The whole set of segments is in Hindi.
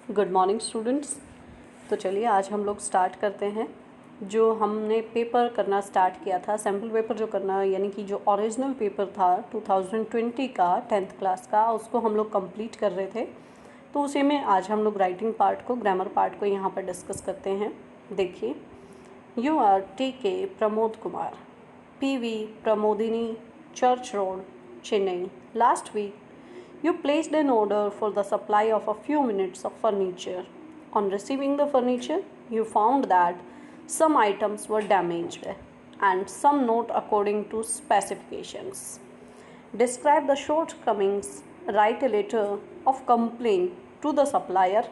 Good morning students. तो चलिए आज हम लोग स्टार्ट करते हैं। जो हमने पेपर करना स्टार्ट किया था, सैम्पल पेपर जो करना, यानी कि जो ओरिजिनल पेपर था 2020 का 10th क्लास का, उसको हम लोग कंप्लीट कर रहे थे। तो उसी में आज हम लोग राइटिंग पार्ट को, ग्रामर पार्ट को यहाँ पर डिस्कस करते हैं। देखिए, you are TK Pramod Kumar, PV Pramodini, church road, Chennai. Last week you placed an order for the supply of a few minutes of furniture. On receiving the furniture, you found that some items were damaged and some not according to specifications. Describe the shortcomings. Write a letter of complaint to the supplier,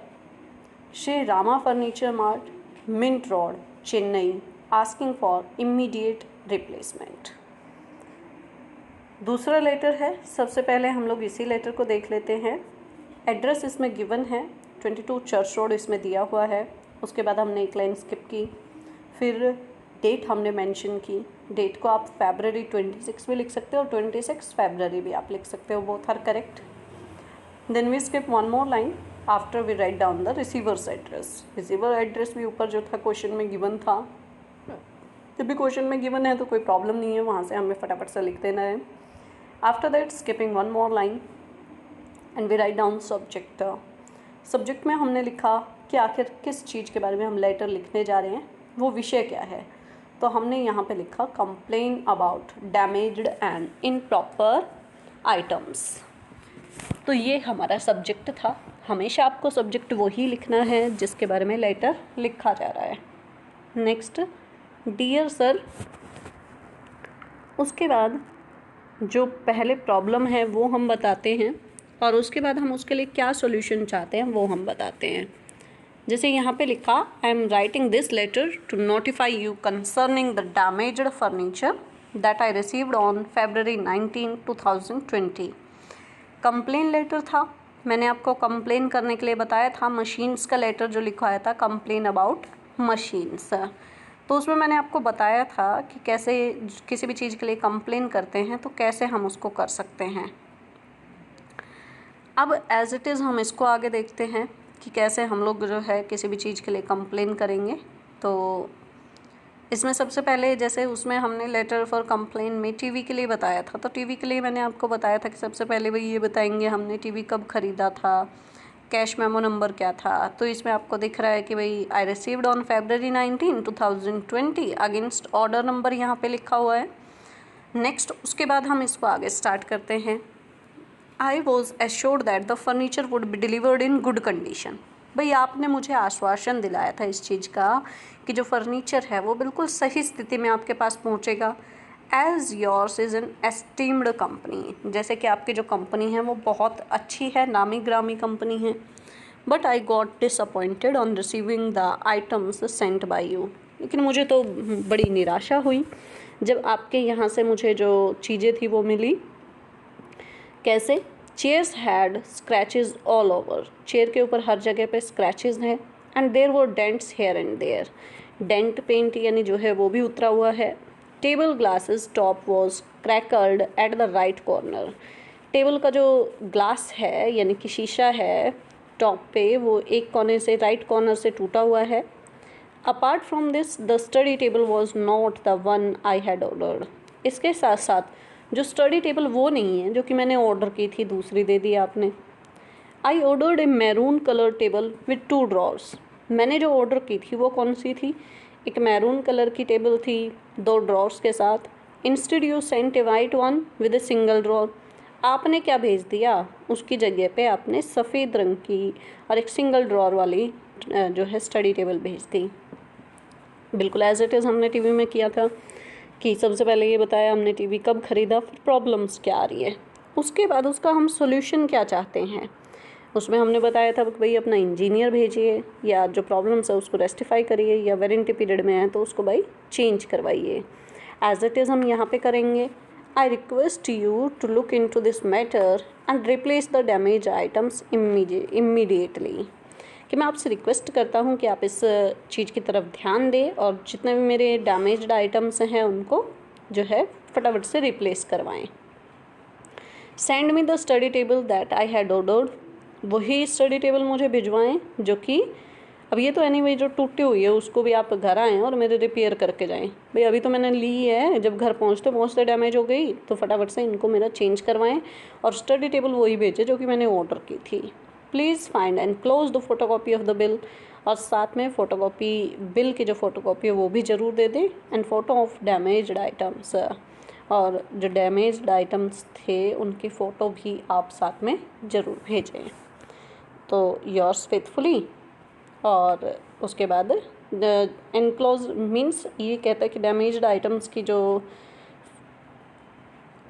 Shri Rama Furniture Mart, Mint Road, Chennai, asking for immediate replacement. दूसरा लेटर है। सबसे पहले हम लोग इसी लेटर को देख लेते हैं। एड्रेस इसमें गिवन है, 22 चर्च रोड इसमें दिया हुआ है। उसके बाद हमने एक लाइन स्किप की, फिर डेट हमने मेंशन की। डेट को आप February 26 भी लिख सकते हो और 26 February भी आप लिख सकते हो, both are correct. Then we skip one more line after we write down the receiver's address. Receiver address भी ऊपर जो था क्वेश्चन में गिवन था। जब भी क्वेश्चन में गिवन है तो कोई प्रॉब्लम नहीं है, वहाँ से हमें फटाफट से लिख देना है। After that, skipping one more line and we write down subject. Subject में हमने लिखा कि आखिर किस चीज़ के बारे में हम लेटर लिखने जा रहे हैं, वो विषय क्या है। तो हमने यहाँ पे लिखा complain about damaged and improper items. तो ये हमारा सब्जेक्ट था। हमेशा आपको सब्जेक्ट वही लिखना है जिसके बारे में लेटर लिखा जा रहा है। Next, dear sir. उसके बाद जो पहले प्रॉब्लम है वो हम बताते हैं और उसके बाद हम उसके लिए क्या सॉल्यूशन चाहते हैं वो हम बताते हैं। जैसे यहाँ पे लिखा, I am writing this letter to notify you concerning the damaged furniture that I received on February 19, 2020। Complain letter था। मैंने आपको कंप्लेन करने के लिए बताया था। मशीन्स का लेटर जो लिखवाया था, कंप्लेन अबाउट मशीन्स। तो उसमें मैंने आपको बताया था कि कैसे किसी भी चीज़ के लिए कंप्लेन करते हैं तो कैसे हम उसको कर सकते हैं। अब एज इट इज़ हम इसको आगे देखते हैं कि कैसे हम लोग जो है किसी भी चीज़ के लिए कंप्लेन करेंगे। तो इसमें सबसे पहले, जैसे उसमें हमने लेटर फॉर कंप्लेन में टीवी के लिए बताया था, तो टीवी के लिए मैंने आपको बताया था कि सबसे पहले वही ये बताएंगे हमने टीवी कब ख़रीदा था, कैश मेमो नंबर क्या था। तो इसमें आपको दिख रहा है कि भाई आई received on February 19, 2020 against order number यहाँ पे लिखा हुआ है। नेक्स्ट, उसके बाद हम इसको आगे स्टार्ट करते हैं। I was assured that the furniture would be delivered in good condition. भाई आपने मुझे आश्वासन दिलाया था इस चीज़ का कि जो फर्नीचर है वो बिल्कुल सही स्थिति में आपके पास पहुँचेगा। As yours is an esteemed company, जैसे कि आपकी जो कंपनी है वो बहुत अच्छी है, नामी ग्रामी कंपनी है। But I got disappointed on receiving the items sent by you. लेकिन मुझे तो बड़ी निराशा हुई जब आपके यहाँ से मुझे जो चीज़ें थी वो मिली। कैसे? Chairs had scratches all over. Chair के ऊपर हर जगह पे स्क्रैचेस हैं। And there were dents here and there. Dent paint यानी जो है वो भी उतरा हुआ है। Table glasses top was crackled at the right corner. Table का जो ग्लास है यानी कि शीशा है टॉप पे, वो एक कोने से, राइट कॉर्नर से टूटा हुआ है। Apart from this the study table was not the one I had ordered. इसके साथ साथ जो स्टडी टेबल वो नहीं है जो कि मैंने ऑर्डर की थी, दूसरी दे दी आपने। I ordered A maroon colour table with 2 drawers. मैंने जो ऑर्डर की थी वो कौन सी थी? एक मैरून कलर की टेबल थी 2 ड्रॉर्स के साथ। Instead you sent a white one with a single drawer. आपने क्या भेज दिया? उसकी जगह पे आपने सफ़ेद रंग की और एक सिंगल ड्रॉर वाली जो है स्टडी टेबल भेज दी। बिल्कुल एज इट इज़ हमने टीवी में किया था कि सबसे पहले ये बताया हमने टीवी कब ख़रीदा, फिर प्रॉब्लम्स क्या आ रही है, उसके बाद उसका हम सोल्यूशन क्या चाहते हैं। उसमें हमने बताया था कि भाई अपना इंजीनियर भेजिए या जो प्रॉब्लम्स है उसको रेक्टिफाई करिए, या वारंटी पीरियड में है तो उसको भाई चेंज करवाइए। एज इट इज़ हम यहाँ पे करेंगे, I request you to look into this matter and replace the damage items immediately. कि मैं आपसे रिक्वेस्ट करता हूँ कि आप इस चीज़ की तरफ ध्यान दें और जितने भी मेरे डैमेज्ड आइटम्स हैं उनको जो है फटाफट से रिप्लेस करवाएं। Send me the study table that I had ordered वही स्टडी टेबल मुझे भिजवाएं जो कि अब ये तो एनीवे जो टूटी हुई है उसको भी आप घर आएँ और मेरे रिपेयर करके जाएं। भाई अभी तो मैंने ली है, जब घर पहुंचते पहुंचते डैमेज हो गई तो फटाफट से इनको मेरा चेंज करवाएं और स्टडी टेबल वही भेजें जो कि मैंने ऑर्डर की थी। Please find and close the photocopy of the bill, और साथ में फ़ोटोकॉपी बिल की जो फ़ोटोकॉपी है वो भी ज़रूर दे दें, and photo of damaged items, और जो डैमेज्ड आइटम्स थे उनकी फ़ोटो भी आप साथ में ज़रूर भेजें। तो योर्स फेथफुली। और उसके बाद एनक्लोज मीन्स ये कहता है कि डैमेज्ड आइटम्स की जो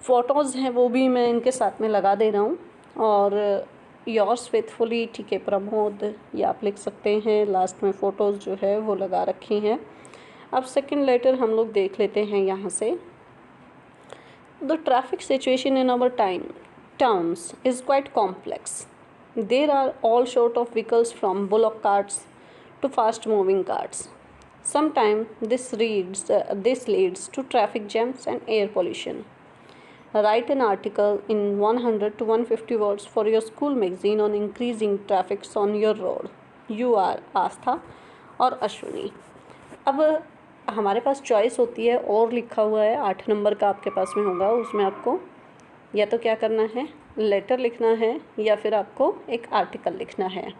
फ़ोटोज़ हैं वो भी मैं इनके साथ में लगा दे रहा हूँ। और योर्स फेथफुली, ठीक है, प्रमोद, ये आप लिख सकते हैं। लास्ट में फ़ोटोज़ जो है वो लगा रखी हैं। अब सेकंड लेटर हम लोग देख लेते हैं यहाँ से। The traffic situation in our towns is quite complex. There are all sort of vehicles from bullock carts to fast-moving carts. Sometimes this leads to traffic jams and air pollution. Write an article in 100 to 150 words for your school magazine on increasing traffic on your road. You are आस्था और अश्विनी। अब हमारे पास चॉइस होती है, और लिखा हुआ है 8 नंबर का आपके पास में होगा, उसमें आपको या तो क्या करना है, लेटर लिखना है या फिर आपको एक आर्टिकल लिखना है।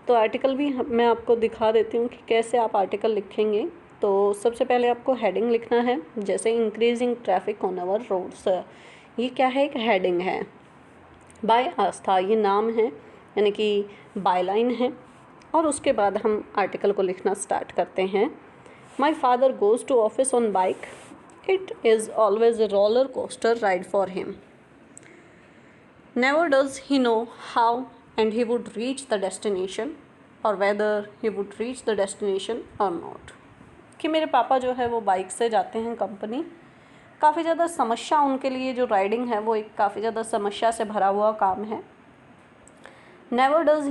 तो आर्टिकल भी मैं आपको दिखा देती हूँ कि कैसे आप आर्टिकल लिखेंगे। तो सबसे पहले आपको हेडिंग लिखना है, जैसे increasing traffic on our roads. ये क्या है, एक हेडिंग है। बाय आस्था, ये नाम है, यानी कि बायलाइन है। और उसके बाद हम आर्टिकल को लिखना स्टार्ट करते हैं। My father goes to office on bike, it is always a roller coaster ride for him. Never does he know how and he would reach the destination, or whether he would reach the destination or not. कि मेरे पापा जो है वो बाइक से जाते हैं कंपनी। काफ़ी ज़्यादा समस्या उनके लिए, जो राइडिंग है वो एक काफ़ी ज़्यादा समस्या से भरा हुआ काम है। Never does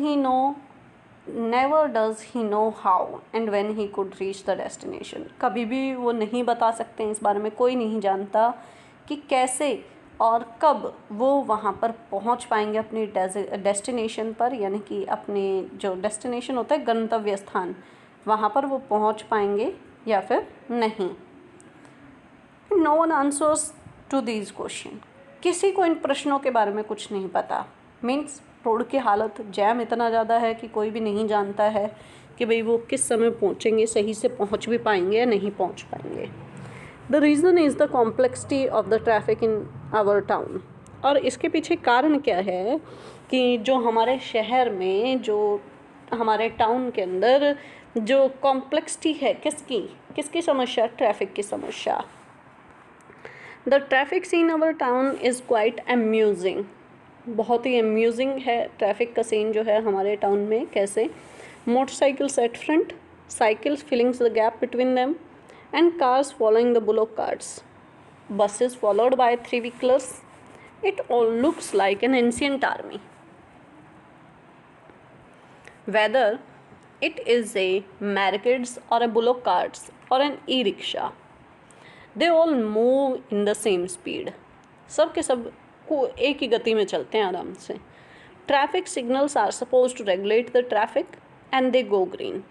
he know how and when he could reach the destination. कभी भी वो नहीं बता सकते हैं, इस बारे में कोई नहीं जानता कि कैसे और कब वो वहाँ पर पहुँच पाएंगे अपनी डेस्टिनेशन पर, यानी कि अपने जो डेस्टिनेशन होता है गंतव्य स्थान, वहाँ पर वो पहुँच पाएंगे या फिर नहीं। No one answers to these question, किसी को इन प्रश्नों के बारे में कुछ नहीं पता। मीन्स रोड की हालत, जैम इतना ज़्यादा है कि कोई भी नहीं जानता है कि भाई वो किस समय पहुँचेंगे, सही से पहुँच भी पाएंगे या नहीं पहुँच पाएंगे। The reason is the complexity of the traffic in our town. और इसके पीछे कारण क्या है कि जो हमारे शहर में, जो हमारे टाउन के अंदर जो कॉम्प्लेक्सिटी है, किसकी समस्या, ट्रैफिक की समस्या। The traffic scene our town is quite amusing, बहुत ही अम्यूजिंग है ट्रैफिक का सीन जो है हमारे टाउन में। कैसे, motorcycles at front, cycles fillings the gap between them, and cars following the bullock carts, buses followed by 3-wheelers. It all looks like an ancient army. Whether it is a marriages or a bullock carts or an e-rickshaw, they all move in the same speed. सब के सब को एक ही गति में चलते हैं आराम से। Traffic signals are supposed to regulate the traffic and they go green,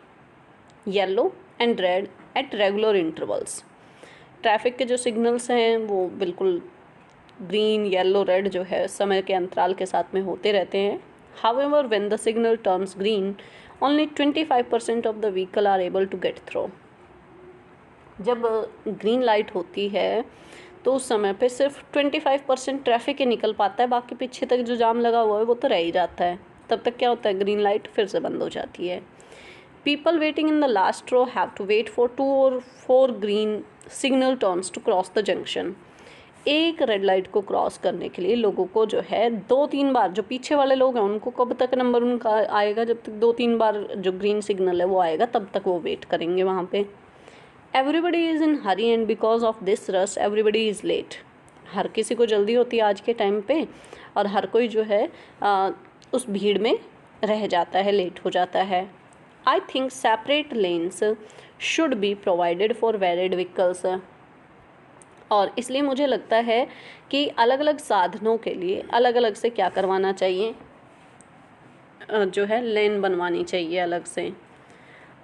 yellow and red at regular intervals. Traffic के जो सिग्नल्स हैं वो बिल्कुल ग्रीन, येलो, रेड जो है समय के अंतराल के साथ में होते रहते हैं। However when the signal turns green, only 25% of the vehicle are able to get through. जब ग्रीन लाइट होती है तो उस समय पे सिर्फ 25% ट्रैफिक ही निकल पाता है, बाकी पीछे तक जो जाम लगा हुआ है वो तो रह ही जाता है। तब तक क्या होता है, ग्रीन लाइट फिर से बंद हो जाती है। People waiting in the last row have to wait for 2 or 4 green signal turns to cross the junction. एक रेड लाइट को क्रॉस करने के लिए लोगों को जो है 2-3 बार, जो पीछे वाले लोग हैं उनको कब तक नंबर उनका आएगा, जब तक 2-3 बार जो ग्रीन सिग्नल है वो आएगा तब तक वो वेट करेंगे वहाँ पे। Everybody is in hurry and because of this rush everybody is late. हर किसी को जल्दी होती है आज के टाइम पे, और हर कोई जो है उस भीड़ में रह जाता है, लेट हो जाता है। I think separate lanes should be provided for varied vehicles. और इसलिए मुझे लगता है कि अलग अलग साधनों के लिए अलग अलग से क्या करवाना चाहिए, जो है लेन बनवानी चाहिए अलग से।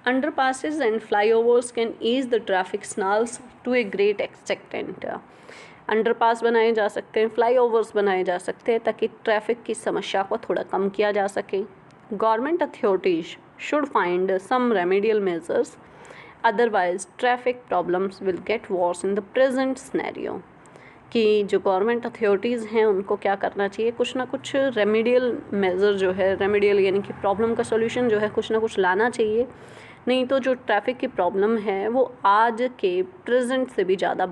Underpasses and flyovers can ease the traffic snarls to a great extent. Underpass बनाए जा सकते हैं, फ्लाईओवर्स बनाए जा सकते हैं ताकि ट्रैफिक की समस्या को थोड़ा कम किया जा सके। Government authorities should find some remedial measures, otherwise traffic problems will get worse in the present scenario. कि जो गवर्नमेंट अथॉरिटीज़ हैं उनको क्या करना चाहिए, कुछ ना कुछ रेमेडियल मेज़र जो है, रेमेडियल यानी कि प्रॉब्लम का सॉल्यूशन जो है कुछ ना कुछ लाना चाहिए, नहीं तो जो ट्रैफिक की प्रॉब्लम है वो आज के प्रेजेंट से भी ज़्यादा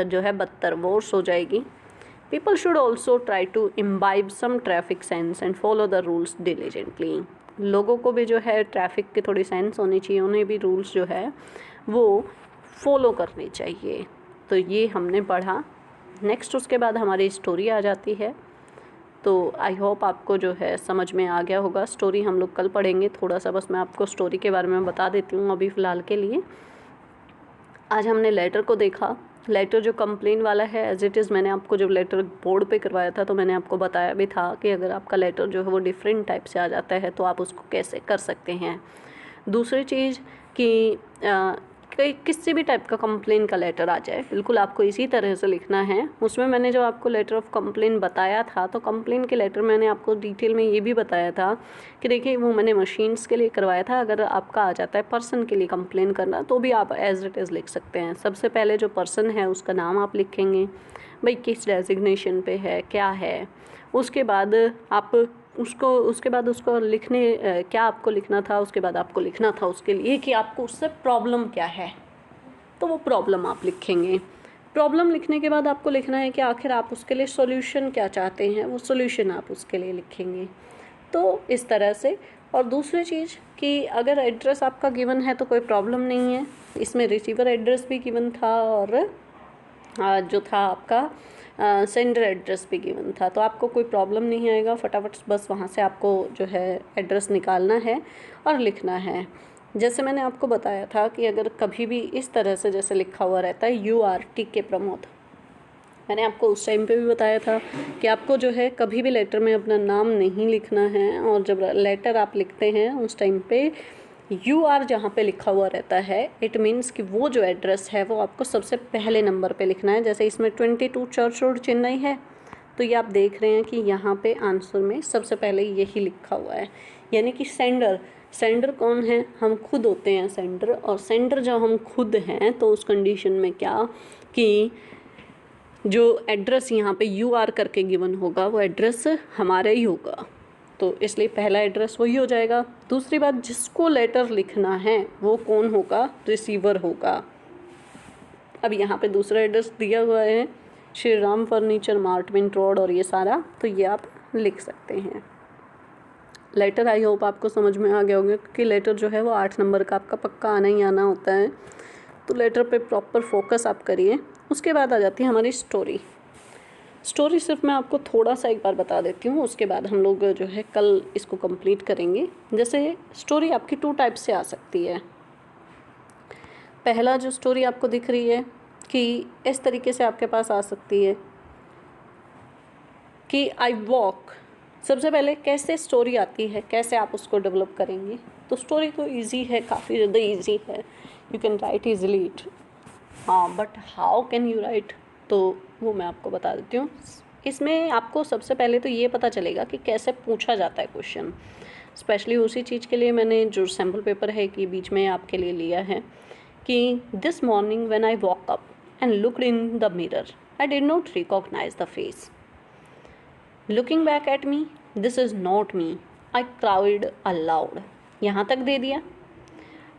जो है बदतर वर्स हो जाएगी। People should also try to imbibe some traffic sense and follow the rules diligently. लोगों को भी जो है ट्रैफिक की थोड़ी सेंस होनी चाहिए, उन्हें भी रूल्स जो है वो फॉलो करने चाहिए। तो ये हमने पढ़ा। नेक्स्ट उसके बाद हमारी स्टोरी आ जाती है। तो आई होप आपको जो है समझ में आ गया होगा। स्टोरी हम लोग कल पढ़ेंगे, थोड़ा सा बस मैं आपको स्टोरी के बारे में बता देती हूँ अभी फ़िलहाल के लिए। आज हमने लेटर को देखा। लेटर जो कंप्लेन वाला है एज इट इज़, मैंने आपको जब लेटर बोर्ड पे करवाया था तो मैंने आपको बताया भी था कि अगर आपका लेटर जो है वो डिफरेंट टाइप से आ जाता है तो आप उसको कैसे कर सकते हैं। दूसरी चीज़ कि किसी भी टाइप का कंप्लेन का लेटर आ जाए, बिल्कुल आपको इसी तरह से लिखना है। उसमें मैंने जब आपको लेटर ऑफ कंप्लेन बताया था तो कंप्लेन के लेटर मैंने आपको डिटेल में ये भी बताया था कि देखिए वो मैंने मशीन्स के लिए करवाया था। अगर आपका आ जाता है पर्सन के लिए कंप्लेन करना तो भी आप एज इट इज़ लिख सकते हैं। सबसे पहले जो पर्सन है उसका नाम आप लिखेंगे, भाई किस डेजिग्नेशन पे है, क्या है। उसके बाद आप उसको लिखने क्या आपको लिखना था, उसके बाद आपको लिखना था उसके लिए कि आपको उससे प्रॉब्लम क्या है, तो वो प्रॉब्लम आप लिखेंगे। प्रॉब्लम लिखने के बाद आपको लिखना है कि आखिर आप उसके लिए सॉल्यूशन क्या चाहते हैं, वो सॉल्यूशन आप उसके लिए लिखेंगे। तो इस तरह से। और दूसरी चीज़ कि अगर एड्रेस आपका गिवन है तो कोई प्रॉब्लम नहीं है, इसमें रिसीवर एड्रेस भी गिवन था और जो था आपका सेंडर एड्रेस भी गिवन था, तो आपको कोई प्रॉब्लम नहीं आएगा। फटाफट बस वहाँ से आपको जो है एड्रेस निकालना है और लिखना है। जैसे मैंने आपको बताया था कि अगर कभी भी इस तरह से जैसे लिखा हुआ रहता है URT के प्रमोद, मैंने आपको उस टाइम पे भी बताया था कि आपको जो है कभी भी लेटर में अपना नाम नहीं लिखना है, और जब लेटर आप लिखते हैं उस टाइम पे UR जहाँ पे लिखा हुआ रहता है इट मीन्स कि वो जो एड्रेस है वो आपको सबसे पहले नंबर पे लिखना है। जैसे इसमें 22 चर्च रोड चेन्नई है, तो ये आप देख रहे हैं कि यहाँ पे आंसर में सबसे पहले यही लिखा हुआ है। यानी कि सेंडर कौन है, हम खुद होते हैं सेंडर। और सेंडर जब हम खुद हैं तो उस कंडीशन में क्या कि जो एड्रेस यहाँ पे UR करके गिवन होगा वो एड्रेस हमारा ही होगा, तो इसलिए पहला एड्रेस वही हो जाएगा। दूसरी बात, जिसको लेटर लिखना है वो कौन होगा, रिसीवर होगा। अब यहाँ पे दूसरा एड्रेस दिया हुआ है श्री राम फर्नीचर मार्टमेंट रोड और ये सारा, तो ये आप लिख सकते हैं। लेटर आई होप आपको समझ में आ गया होगा क्योंकि लेटर जो है वो 8 नंबर का आपका पक्का आना ही आना होता है, तो लेटर पे प्रॉपर फोकस आप करिए। उसके बाद आ जाती है हमारी स्टोरी सिर्फ मैं आपको थोड़ा सा एक बार बता देती हूँ, उसके बाद हम लोग जो है कल इसको कंप्लीट करेंगे। जैसे स्टोरी आपकी 2 टाइप से आ सकती है। पहला जो स्टोरी आपको दिख रही है कि इस तरीके से आपके पास आ सकती है कि आई वॉक। सबसे पहले कैसे स्टोरी आती है, कैसे आप उसको डेवलप करेंगे, तो स्टोरी तो ईजी है, काफ़ी ज़्यादा ईजी है, you can write easily it. हाँ, but how can you write, तो वो मैं आपको बता देती हूँ। इसमें आपको सबसे पहले तो ये पता चलेगा कि कैसे पूछा जाता है क्वेश्चन। स्पेशली उसी चीज़ के लिए मैंने जो सैम्पल पेपर है कि बीच में आपके लिए लिया है कि this morning when I walk up and looked in the mirror I did not recognise the face, looking back at me this is not me, I crowd aloud. यहाँ तक दे दिया।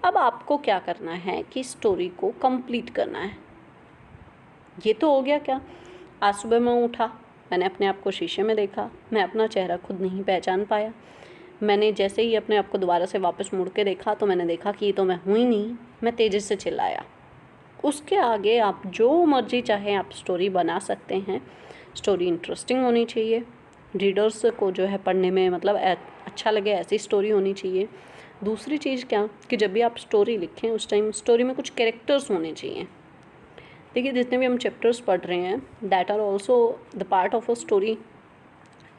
अब आपको क्या करना है कि स्टोरी को कंप्लीट करना है। ये तो हो गया क्या, आज सुबह मैं उठा, मैंने अपने आप को शीशे में देखा, मैं अपना चेहरा खुद नहीं पहचान पाया। मैंने जैसे ही अपने आप को दोबारा से वापस मुड़ के देखा तो मैंने देखा कि ये तो मैं हूँ ही नहीं। मैं तेज़ी से चिल्लाया। उसके आगे आप जो मर्जी चाहे आप स्टोरी बना सकते हैं। स्टोरी इंटरेस्टिंग होनी चाहिए, रीडर्स को जो है पढ़ने में मतलब अच्छा लगे, ऐसी स्टोरी होनी चाहिए। दूसरी चीज़ क्या कि जब भी आप स्टोरी लिखें उस टाइम स्टोरी में कुछ कैरेक्टर्स होने चाहिए। देखिए जितने भी हम चैप्टर्स पढ़ रहे हैं that are also the part of a story,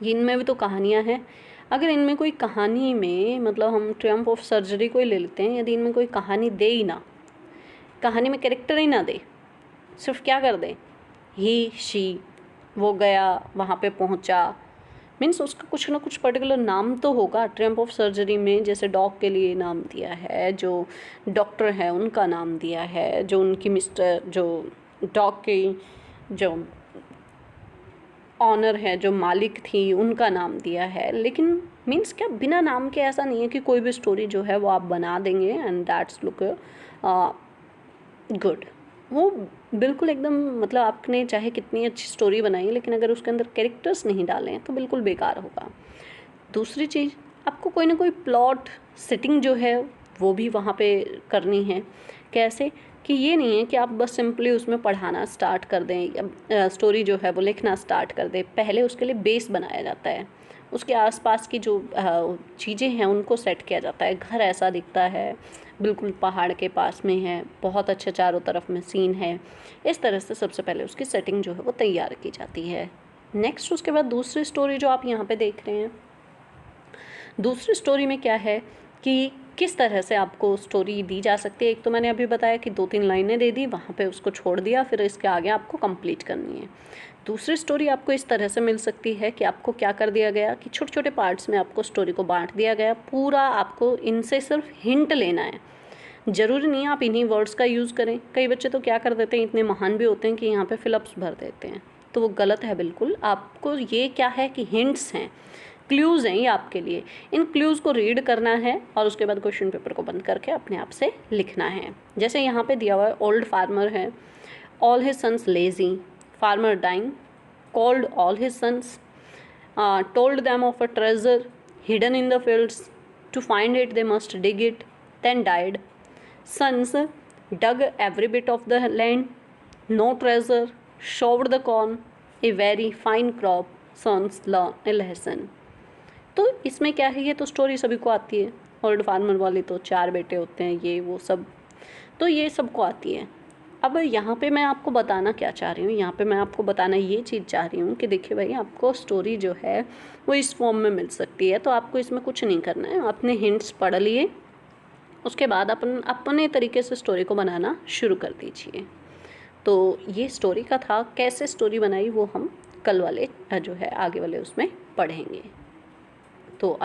इनमें भी तो कहानियाँ हैं। अगर इनमें कोई कहानी में मतलब हम ट्रियम्फ ऑफ सर्जरी को ही ले लेते हैं, यदि इनमें कोई कहानी दे ही ना, कहानी में कैरेक्टर ही ना दे, सिर्फ क्या कर दे, ही शी, वो गया वहाँ पे पहुँचा, मीन्स उसका कुछ ना कुछ पर्टिकुलर नाम तो होगा। ट्रियम्फ ऑफ सर्जरी में जैसे डॉग के लिए नाम दिया है, जो डॉक्टर है उनका नाम दिया है, जो उनकी मिस्टर जो डॉग की जो ऑनर है, जो मालिक थी, उनका नाम दिया है। लेकिन मीन्स क्या, बिना नाम के ऐसा नहीं है कि कोई भी स्टोरी जो है वो आप बना देंगे एंड दैट्स लुक गुड। वो बिल्कुल एकदम मतलब आपने चाहे कितनी अच्छी स्टोरी बनाई, लेकिन अगर उसके अंदर कैरेक्टर्स नहीं डालें तो बिल्कुल बेकार होगा। दूसरी चीज़, आपको कोई ना कोई प्लॉट सेटिंग जो है वो भी वहाँ पे करनी है। कैसे कि ये नहीं है कि आप बस सिंपली उसमें पढ़ाना स्टार्ट कर दें या स्टोरी जो है वो लिखना स्टार्ट कर दें। पहले उसके लिए बेस बनाया जाता है, उसके आसपास की जो चीज़ें हैं उनको सेट किया जाता है। घर ऐसा दिखता है, बिल्कुल पहाड़ के पास में है, बहुत अच्छा चारों तरफ में सीन है, इस तरह से सबसे पहले उसकी सेटिंग जो है वो तैयार की जाती है। नेक्स्ट उसके बाद दूसरी स्टोरी जो आप यहाँ पे देख रहे हैं, दूसरी स्टोरी में क्या है कि किस तरह से आपको स्टोरी दी जा सकती है। एक तो मैंने अभी बताया कि 2-3 लाइनें दे दी, वहाँ पे उसको छोड़ दिया, फिर इसके आगे आपको कंप्लीट करनी है। दूसरी स्टोरी आपको इस तरह से मिल सकती है कि आपको क्या कर दिया गया कि छोटे छोटे पार्ट्स में आपको स्टोरी को बांट दिया गया, पूरा आपको इनसे सिर्फ हिंट लेना है। ज़रूरी नहीं है आप इन्हीं वर्ड्स का यूज़ करें। कई बच्चे तो क्या कर देते हैं, इतने महान भी होते हैं कि यहाँ पे फिलअप्स भर देते हैं, तो वो गलत है बिल्कुल। आपको ये क्या है कि हिंट्स हैं, क्लूज़ हैं ये आपके लिए। इन क्लूज़ को रीड करना है और उसके बाद क्वेश्चन पेपर को बंद करके अपने आप से लिखना है। जैसे यहाँ पे दिया हुआ है, ओल्ड फार्मर है, all his sons lazy, farmer dying, called all his sons, told them of a treasure hidden in the fields. To find it, they must dig it, then died. Sons dug every bit of the land, no treasure, shoved the corn, a very fine crop. Sons learn a lesson. तो इसमें क्या है, ये तो स्टोरी सभी को आती है। ओल्ड फार्मर वाले तो 4 बेटे होते हैं, ये वो सब, तो ये सबको आती है। अब यहाँ पे मैं आपको बताना क्या चाह रही हूँ, यहाँ पे मैं आपको बताना ये चीज़ चाह रही हूँ कि देखिए भाई, आपको स्टोरी जो है वो इस फॉर्म में मिल सकती है, तो आपको इसमें कुछ नहीं करना है। आपने हिंट्स पढ़ लिए, उसके बाद अपने तरीके से स्टोरी को बनाना शुरू कर दीजिए। तो ये स्टोरी का था, कैसे स्टोरी बनाई वो हम कल वाले जो है आगे वाले उसमें पढ़ेंगे। तो